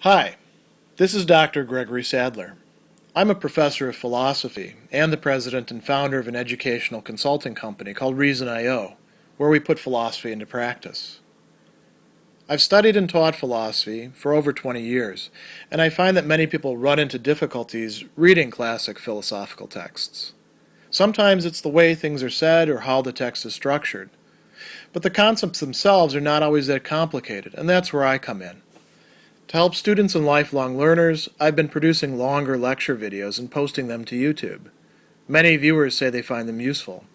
Hi, this is Dr. Gregory Sadler. I'm a professor of philosophy and the president and founder of an educational consulting company called Reason.io, where we put philosophy into practice. I've studied and taught philosophy for over 20 years, and I find that many people run into difficulties reading classic philosophical texts. Sometimes it's the way things are said or how the text is structured. But the concepts themselves are not always that complicated, and that's where I come in. To help students and lifelong learners, I've been producing longer lecture videos and posting them to YouTube. Many viewers say they find them useful.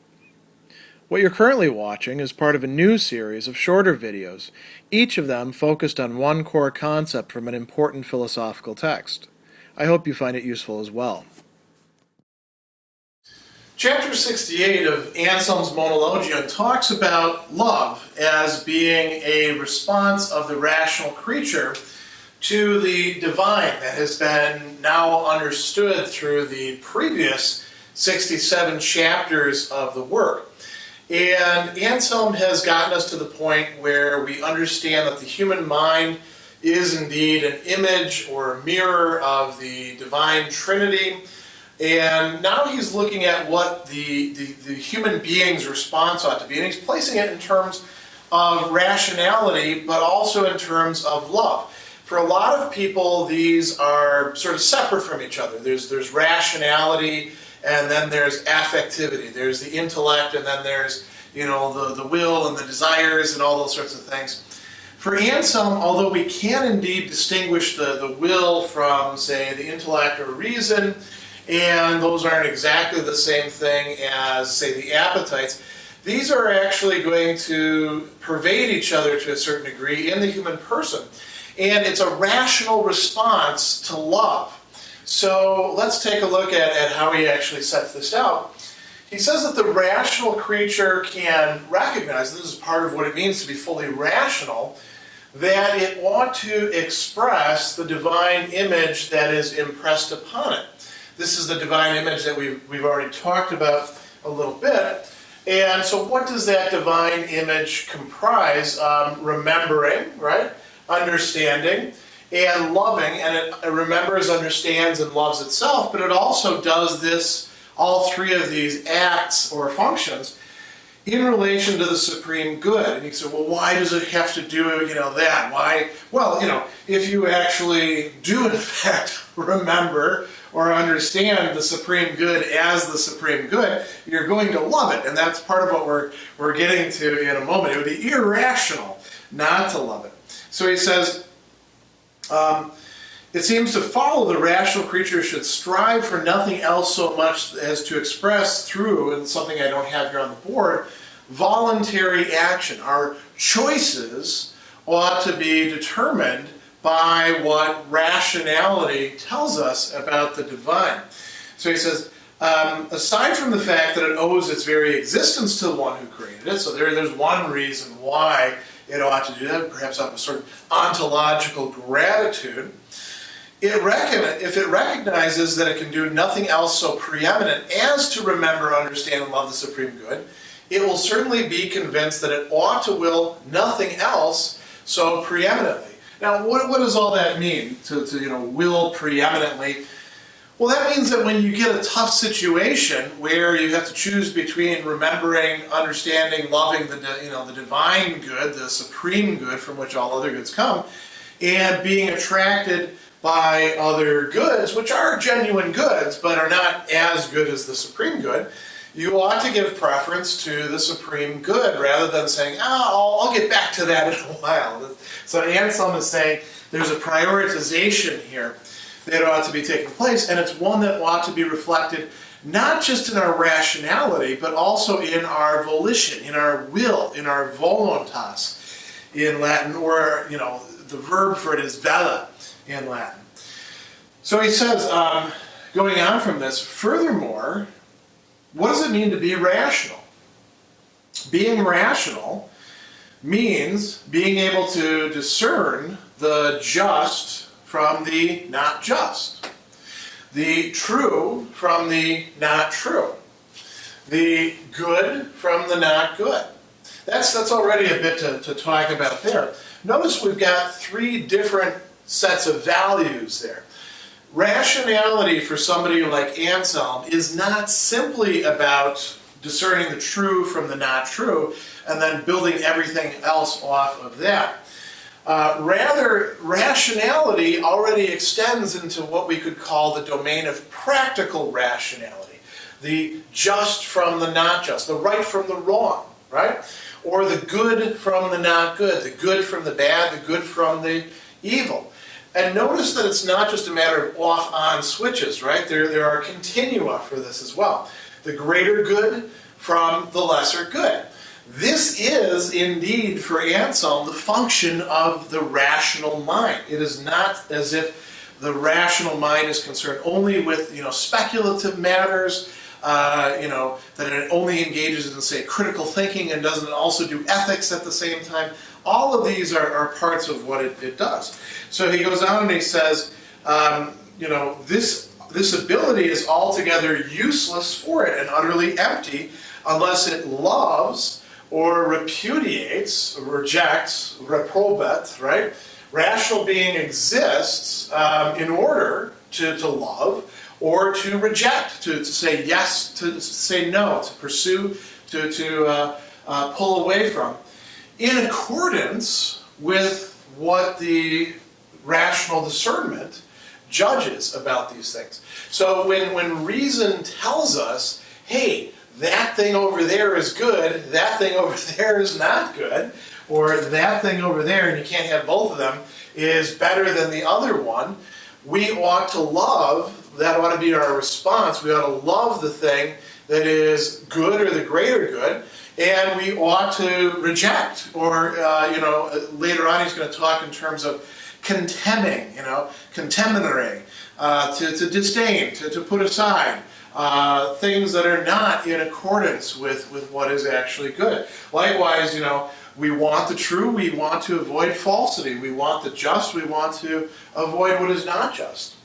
What you're currently watching is part of a new series of shorter videos, each of them focused on one core concept from an important philosophical text. I hope you find it useful as well. Chapter 68 of Anselm's Monologion talks about love as being a response of the rational creature to the divine that has been now understood through the previous 67 chapters of the work. And Anselm has gotten us to the point where we understand that the human mind is indeed an image or a mirror of the divine Trinity. And now he's looking at what the human being's response ought to be. And he's placing it in terms of rationality, but also in terms of love. For a lot of people, these are sort of separate from each other. There's rationality, and then there's affectivity. There's the intellect, and then there's the will and the desires and all those sorts of things. For Anselm, although we can indeed distinguish the will from, say, the intellect or reason, and those aren't exactly the same thing as, say, the appetites, these are actually going to pervade each other to a certain degree in the human person. And it's a rational response to love. So let's take a look at how he actually sets this out. He says that the rational creature can recognize, and this is part of what it means to be fully rational, that it ought to express the divine image that is impressed upon it. This is the divine image that we've already talked about a little bit. And so what does that divine image comprise? Remembering, right? Understanding and loving, and it remembers, understands, and loves itself, but it also does this, all three of these acts or functions, in relation to the supreme good. And you say, well, why does it have to do, that? Why? Well, if you actually do, in fact, remember or understand the supreme good as the supreme good, you're going to love it. And that's part of what we're getting to in a moment. It would be irrational not to love it. So he says, it seems to follow the rational creature should strive for nothing else so much as to express through, and something I don't have here on the board, voluntary action. Our choices ought to be determined by what rationality tells us about the divine. So he says, aside from the fact that it owes its very existence to the one who created it, so there's one reason why it ought to do that, perhaps out of a sort of ontological gratitude. If it recognizes that it can do nothing else so preeminent as to remember, understand, and love the supreme good, it will certainly be convinced that it ought to will nothing else so preeminently. Now, what does all that mean, to will preeminently? Well, that means that when you get a tough situation where you have to choose between remembering, understanding, loving the divine good, the supreme good from which all other goods come, and being attracted by other goods, which are genuine goods, but are not as good as the supreme good, you ought to give preference to the supreme good rather than saying, I'll get back to that in a while. So Anselm is saying there's a prioritization here that ought to be taking place, and it's one that ought to be reflected not just in our rationality, but also in our volition, in our will, in our voluntas in Latin, or, the verb for it is vella in Latin. So he says, going on from this, furthermore, what does it mean to be rational? Being rational means being able to discern the just from the not just, the true from the not true, the good from the not good. That's already a bit to talk about there. Notice we've got three different sets of values there. Rationality for somebody like Anselm is not simply about discerning the true from the not true and then building everything else off of that. Rather, rationality already extends into what we could call the domain of practical rationality. The just from the not just, the right from the wrong, right? Or the good from the not good, the good from the bad, the good from the evil. And notice that it's not just a matter of off-on switches, right? There are continua for this as well. The greater good from the lesser good. This is indeed, for Anselm, the function of the rational mind. It is not as if the rational mind is concerned only with, speculative matters, that it only engages in, say, critical thinking and doesn't also do ethics at the same time. All of these are parts of what it does. So he goes on and he says, this ability is altogether useless for it and utterly empty unless it loves or repudiates, rejects, reprobate, right? Rational being exists in order to love or to reject, to say yes, to say no, to pursue, to pull away from, in accordance with what the rational discernment judges about these things. So when reason tells us, hey, that thing over there is good, that thing over there is not good, or that thing over there, and you can't have both of them, is better than the other one, we ought to love, that ought to be our response, we ought to love the thing that is good or the greater good, and we ought to reject, or, later on he's going to talk in terms of contemning, contemnere, to disdain, to put aside. Things that are not in accordance with what is actually good. Likewise, we want the true, we want to avoid falsity, we want the just, we want to avoid what is not just.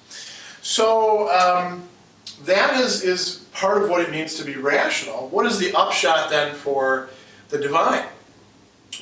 So that is part of what it means to be rational. What is the upshot then for the divine?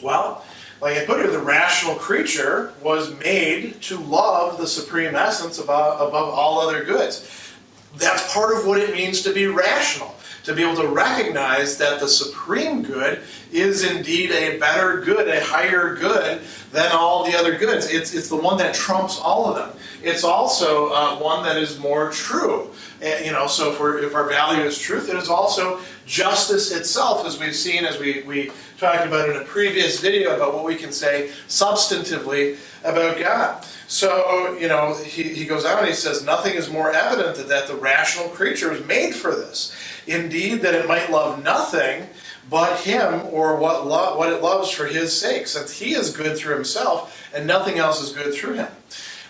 Well, like I put here, the rational creature was made to love the supreme essence above all other goods. That's part of what it means to be rational, to be able to recognize that the supreme good is indeed a better good, a higher good than all the other goods. It's the one that trumps all of them. It's also one that is more true. So if our value is truth, it is also justice itself, as we've seen, as we talked about in a previous video about what we can say substantively about God. So, he goes on and he says, nothing is more evident than that the rational creature is made for this. Indeed, that it might love nothing but him or what it loves for his sake, since he is good through himself and nothing else is good through him.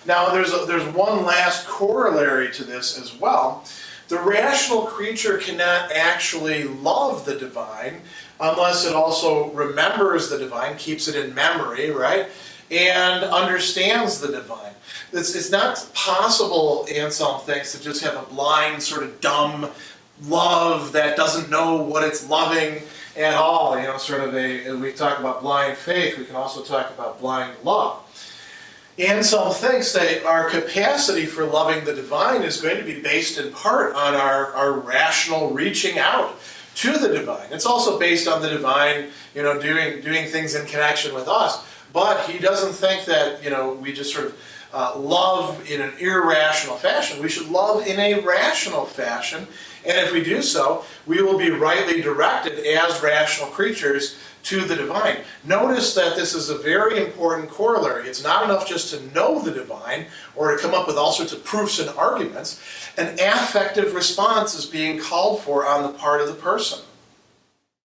Now, there's one last corollary to this as well. The rational creature cannot actually love the divine unless it also remembers the divine, keeps it in memory, right? And understands the divine. It's not possible, Anselm thinks, to just have a blind, sort of dumb love that doesn't know what it's loving at all. We talk about blind faith, we can also talk about blind love. Anselm thinks that our capacity for loving the divine is going to be based in part on our rational reaching out to the divine. It's also based on the divine, doing things in connection with us. But he doesn't think that, we just sort of love in an irrational fashion. We should love in a rational fashion. And if we do so, we will be rightly directed as rational creatures to the divine. Notice that this is a very important corollary. It's not enough just to know the divine or to come up with all sorts of proofs and arguments. An affective response is being called for on the part of the person.